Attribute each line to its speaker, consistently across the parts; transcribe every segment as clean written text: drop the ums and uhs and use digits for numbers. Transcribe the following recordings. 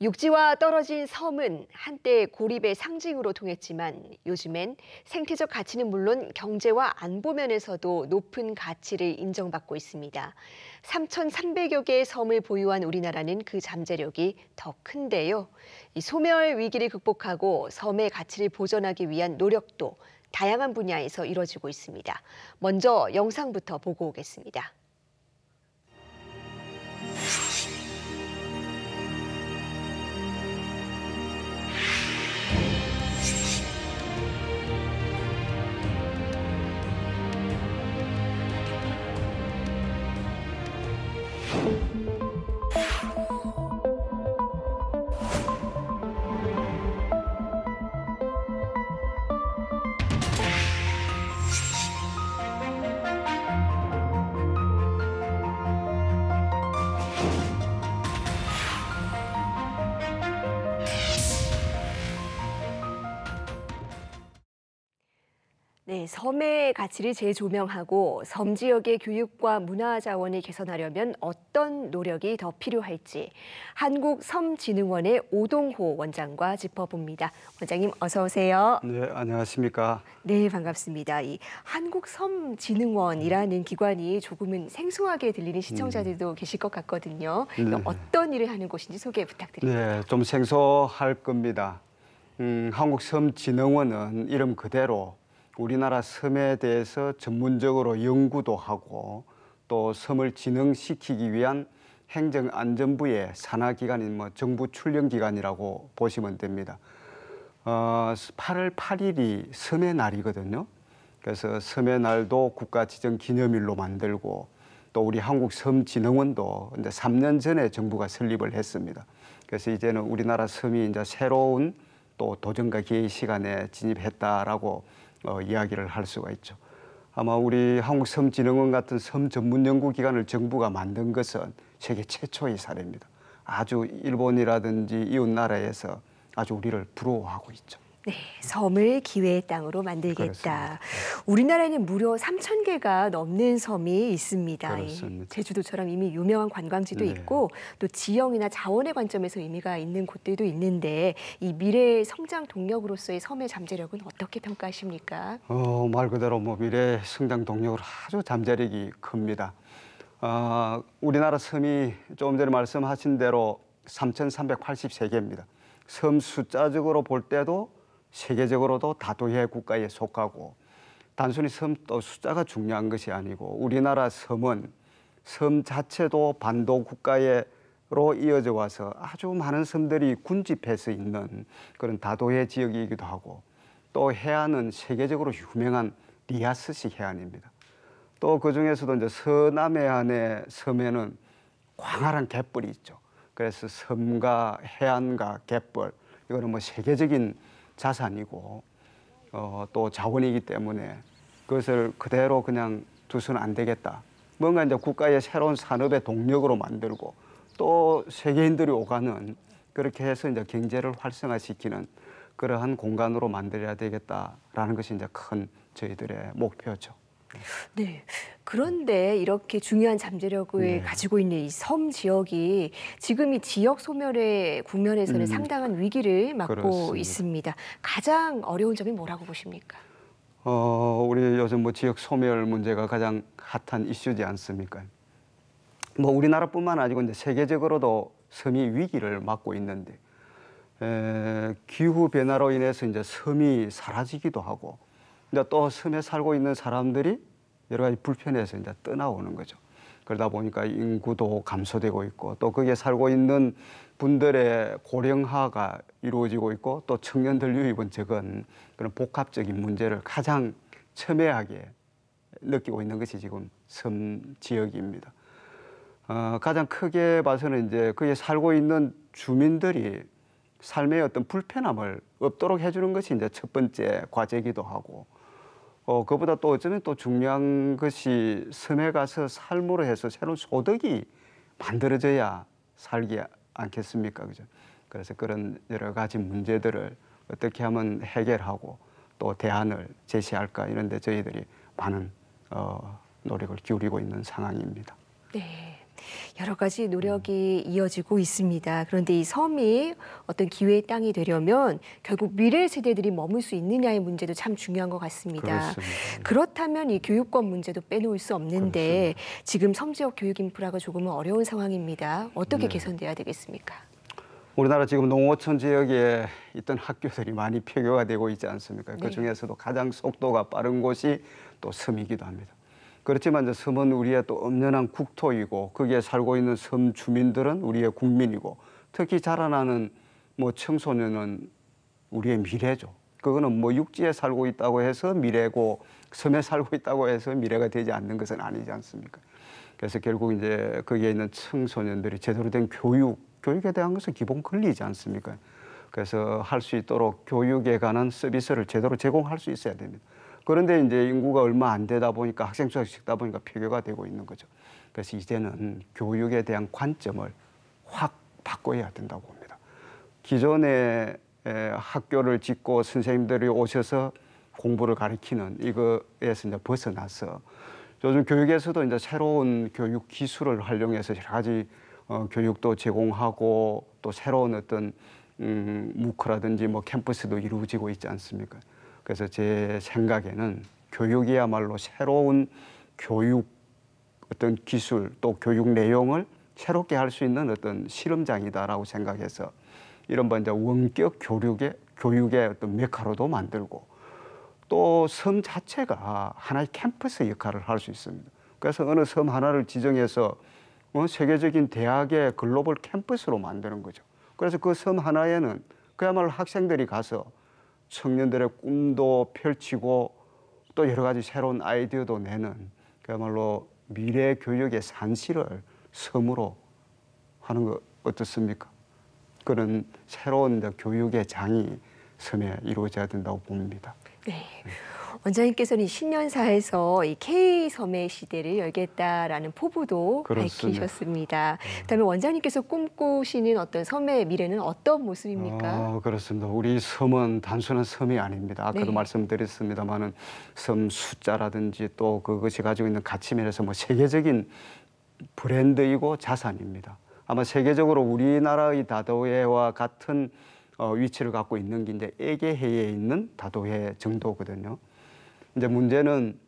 Speaker 1: 육지와 떨어진 섬은 한때 고립의 상징으로 통했지만 요즘엔 생태적 가치는 물론 경제와 안보 면에서도 높은 가치를 인정받고 있습니다. 3,300여 개의 섬을 보유한 우리나라는 그 잠재력이 더 큰데요. 이 소멸 위기를 극복하고 섬의 가치를 보존하기 위한 노력도 다양한 분야에서 이뤄지고 있습니다. 먼저 영상부터 보고 오겠습니다. 네, 섬의 가치를 재조명하고 섬 지역의 교육과 문화 자원을 개선하려면 어떤 노력이 더 필요할지 한국섬진흥원의 오동호 원장과 짚어봅니다. 원장님 어서 오세요.
Speaker 2: 네, 안녕하십니까.
Speaker 1: 네, 반갑습니다. 이 한국섬진흥원이라는 기관이 조금은 생소하게 들리는 시청자들도 계실 것 같거든요.
Speaker 2: 네.
Speaker 1: 어떤 일을 하는 곳인지 소개 부탁드립니다.
Speaker 2: 네, 좀 생소할 겁니다. 한국섬진흥원은 이름 그대로 우리나라 섬에 대해서 전문적으로 연구도 하고 또 섬을 진흥시키기 위한 행정안전부의 산하기관인 정부 출령기관이라고 보시면 됩니다. 8월 8일이 섬의 날이거든요. 그래서 섬의 날도 국가지정기념일로 만들고 또 우리 한국섬진흥원도 이제 3년 전에 정부가 설립을 했습니다. 그래서 이제는 우리나라 섬이 이제 새로운 또 도전과 기회의 시간에 진입했다라고 이야기를 할 수가 있죠. 아마 우리 한국섬진흥원 같은 섬 전문 연구기관을 정부가 만든 것은 세계 최초의 사례입니다. 아주 일본이라든지 이웃 나라에서 아주 우리를 부러워하고 있죠.
Speaker 1: 네, 섬을 기회의 땅으로 만들겠다.
Speaker 2: 그렇습니다.
Speaker 1: 우리나라에는 무려 3,000개가 넘는 섬이 있습니다.
Speaker 2: 그렇습니다.
Speaker 1: 제주도처럼 이미 유명한 관광지도
Speaker 2: 네.
Speaker 1: 있고 또 지형이나 자원의 관점에서 의미가 있는 곳들도 있는데 이 미래의 성장 동력으로서의 섬의 잠재력은 어떻게 평가하십니까?
Speaker 2: 말 그대로 미래 성장 동력으로 아주 잠재력이 큽니다. 우리나라 섬이 조금 전에 말씀하신 대로 3,383개입니다. 섬 숫자적으로 볼 때도 세계적으로도 다도해 국가에 속하고 단순히 섬 또 숫자가 중요한 것이 아니고 우리나라 섬은 섬 자체도 반도 국가로 이어져 와서 아주 많은 섬들이 군집해서 있는 그런 다도해 지역이기도 하고 또 해안은 세계적으로 유명한 리아스식 해안입니다. 또 그중에서도 이제 서남해안의 섬에는 광활한 갯벌이 있죠. 그래서 섬과 해안과 갯벌 이거는 세계적인 자산이고 또 자원이기 때문에 그것을 그대로 그냥 두서는 안 되겠다. 뭔가 이제 국가의 새로운 산업의 동력으로 만들고 또 세계인들이 오가는 그렇게 해서 이제 경제를 활성화시키는 그러한 공간으로 만들어야 되겠다라는 것이 이제 큰 저희들의 목표죠.
Speaker 1: 네. 그런데 이렇게 중요한 잠재력을 가지고 있는 이 섬 지역이 지금 이 지역 소멸의 국면에서는 상당한 위기를 맞고
Speaker 2: 그렇습니다.
Speaker 1: 있습니다. 가장 어려운 점이 뭐라고 보십니까?
Speaker 2: 우리 요즘 지역 소멸 문제가 가장 핫한 이슈지 않습니까? 우리나라뿐만 아니고 이제 세계적으로도 섬이 위기를 맞고 있는데 기후 변화로 인해서 이제 섬이 사라지기도 하고 이제 또 섬에 살고 있는 사람들이 여러 가지 불편해서 이제 떠나오는 거죠. 그러다 보니까 인구도 감소되고 있고 또 거기에 살고 있는 분들의 고령화가 이루어지고 있고 또 청년들 유입은 적은 그런 복합적인 문제를 가장 첨예하게 느끼고 있는 것이 지금 섬 지역입니다. 가장 크게 봐서는 이제 거기에 살고 있는 주민들이 삶의 어떤 불편함을 없도록 해주는 것이 이제 첫 번째 과제이기도 하고 그보다 또 어쩌면 또 중요한 것이 섬에 가서 삶으로 해서 새로운 소득이 만들어져야 살기 않겠습니까? 그죠? 그래서 그런 여러 가지 문제들을 어떻게 하면 해결하고 또 대안을 제시할까 이런 데 저희들이 많은 노력을 기울이고 있는 상황입니다.
Speaker 1: 네. 여러 가지 노력이 이어지고 있습니다. 그런데 이 섬이 어떤 기회의 땅이 되려면 결국 미래 세대들이 머물 수 있느냐의 문제도 참 중요한 것 같습니다.
Speaker 2: 그렇습니다.
Speaker 1: 그렇다면 이 교육권 문제도 빼놓을 수 없는데
Speaker 2: 그렇습니다.
Speaker 1: 지금 섬 지역 교육 인프라가 조금은 어려운 상황입니다. 어떻게
Speaker 2: 네.
Speaker 1: 개선돼야 되겠습니까?
Speaker 2: 우리나라 지금 농어촌 지역에 있던 학교들이 많이 폐교가 되고 있지 않습니까?
Speaker 1: 네.
Speaker 2: 그중에서도 가장 속도가 빠른 곳이 또 섬이기도 합니다. 그렇지만 이제 섬은 우리의 또 엄연한 국토이고 거기에 살고 있는 섬 주민들은 우리의 국민이고 특히 자라나는 뭐 청소년은 우리의 미래죠. 그거는 뭐 육지에 살고 있다고 해서 미래고 섬에 살고 있다고 해서 미래가 되지 않는 것은 아니지 않습니까? 그래서 결국 이제 거기에 있는 청소년들이 제대로 된 교육에 대한 것은 기본 권리이지 않습니까? 그래서 할 수 있도록 교육에 관한 서비스를 제대로 제공할 수 있어야 됩니다. 그런데 이제 인구가 얼마 안 되다 보니까 학생 수가 적다 보니까 폐교가 되고 있는 거죠. 그래서 이제는 교육에 대한 관점을 확 바꿔야 된다고 봅니다. 기존에 학교를 짓고 선생님들이 오셔서 공부를 가르치는 이거에서 이제 벗어나서 요즘 교육에서도 이제 새로운 교육 기술을 활용해서 여러 가지 교육도 제공하고 또 새로운 어떤 무크라든지 뭐 캠퍼스도 이루어지고 있지 않습니까? 그래서 제 생각에는 교육이야말로 새로운 교육 어떤 기술 또 교육 내용을 새롭게 할 수 있는 어떤 실험장이다라고 생각해서 이른바 이제 원격 교육의 어떤 메카로도 만들고 또 섬 자체가 하나의 캠퍼스 역할을 할 수 있습니다. 그래서 어느 섬 하나를 지정해서 세계적인 대학의 글로벌 캠퍼스로 만드는 거죠. 그래서 그 섬 하나에는 그야말로 학생들이 가서 청년들의 꿈도 펼치고 또 여러 가지 새로운 아이디어도 내는 그야말로 미래 교육의 산실을 섬으로 하는 거 어떻습니까? 그런 새로운 교육의 장이 섬에 이루어져야 된다고 봅니다.
Speaker 1: 네. 원장님께서는 신년사에서 이 K섬의 시대를 열겠다라는 포부도
Speaker 2: 그렇습니다.
Speaker 1: 밝히셨습니다. 그다음에 원장님께서 꿈꾸시는 어떤 섬의 미래는 어떤 모습입니까?
Speaker 2: 그렇습니다. 우리 섬은 단순한 섬이 아닙니다. 아까도
Speaker 1: 네.
Speaker 2: 말씀드렸습니다만은 섬 숫자라든지 또 그것이 가지고 있는 가치면에서 뭐 세계적인 브랜드이고 자산입니다. 아마 세계적으로 우리나라의 다도해와 같은 위치를 갖고 있는 게 이제 에게해에 있는 다도해 정도거든요. 이제 문제는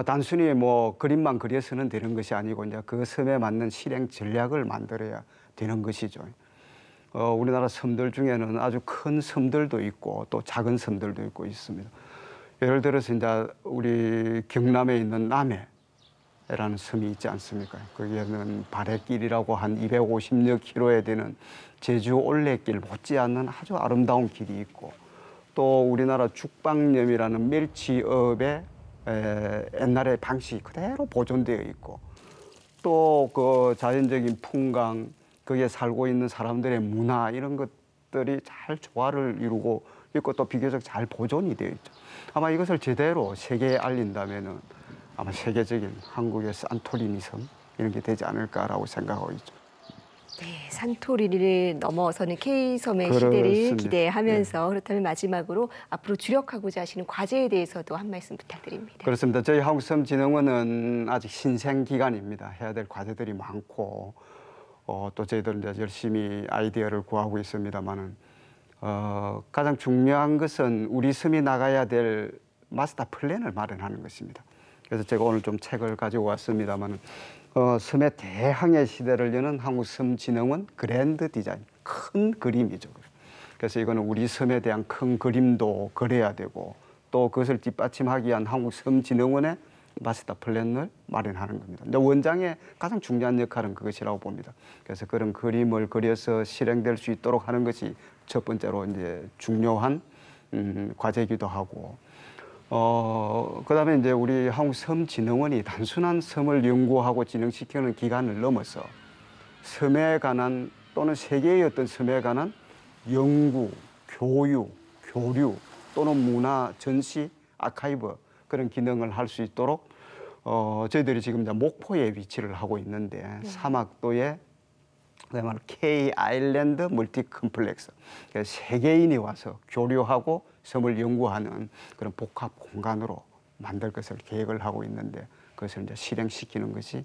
Speaker 2: 단순히 뭐 그림만 그려서는 되는 것이 아니고 이제 그 섬에 맞는 실행 전략을 만들어야 되는 것이죠. 우리나라 섬들 중에는 아주 큰 섬들도 있고 또 작은 섬들도 있고 있습니다. 예를 들어서 이제 우리 경남에 있는 남해라는 섬이 있지 않습니까? 거기에는 발해길이라고 한 250여 킬로에 되는 제주 올레길 못지않는 아주 아름다운 길이 있고 또 우리나라 죽방염이라는 멸치업의 옛날의 방식이 그대로 보존되어 있고 또 그 자연적인 풍광 거기에 살고 있는 사람들의 문화 이런 것들이 잘 조화를 이루고 있고 또 비교적 잘 보존이 되어 있죠. 아마 이것을 제대로 세계에 알린다면은 아마 세계적인 한국의 산토리니 섬 이런 게 되지 않을까라고 생각하고 있죠.
Speaker 1: 네, 산토리니를 넘어서는 K섬의
Speaker 2: 그렇습니다.
Speaker 1: 시대를 기대하면서 그렇다면 마지막으로 앞으로 주력하고자 하시는 과제에 대해서도 한 말씀 부탁드립니다.
Speaker 2: 그렇습니다. 저희 한국섬진흥원은 아직 신생 기관입니다. 해야 될 과제들이 많고 또 저희들은 이제 열심히 아이디어를 구하고 있습니다만은 가장 중요한 것은 우리 섬이 나가야 될 마스터 플랜을 마련하는 것입니다. 그래서 제가 오늘 좀 책을 가지고 왔습니다만은 섬의 대항해 시대를 여는 한국섬진흥원 그랜드 디자인 큰 그림이죠. 그래서 이거는 우리 섬에 대한 큰 그림도 그려야 되고 또 그것을 뒷받침하기 위한 한국섬진흥원의 마스터 플랜을 마련하는 겁니다. 근데 원장의 가장 중요한 역할은 그것이라고 봅니다. 그래서 그런 그림을 그려서 실행될 수 있도록 하는 것이 첫 번째로 이제 중요한 과제이기도 하고 그다음에 이제 우리 한국섬진흥원이 단순한 섬을 연구하고 진흥시키는 기관을 넘어서 섬에 관한 또는 세계의 어떤 섬에 관한 연구, 교육, 교류 또는 문화, 전시, 아카이브 그런 기능을 할 수 있도록 저희들이 지금 이제 목포에 위치를 하고 있는데 사막도에 그야말로 K 아일랜드 멀티 컴플렉스 세계인이 와서 교류하고 섬을 연구하는 그런 복합 공간으로 만들 것을 계획을 하고 있는데 그것을 이제 실행시키는 것이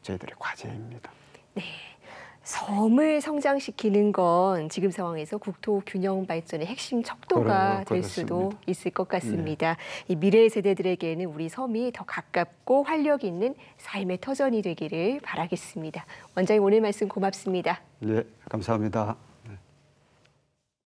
Speaker 2: 저희들의 과제입니다.
Speaker 1: 섬을 성장시키는 건 지금 상황에서 국토 균형 발전의 핵심 척도가 될 수도
Speaker 2: 그렇습니다.
Speaker 1: 있을 것 같습니다. 이 미래 세대들에게는 우리 섬이 더 가깝고 활력 있는 삶의 터전이 되기를 바라겠습니다. 원장님 오늘 말씀 고맙습니다.
Speaker 2: 네, 감사합니다.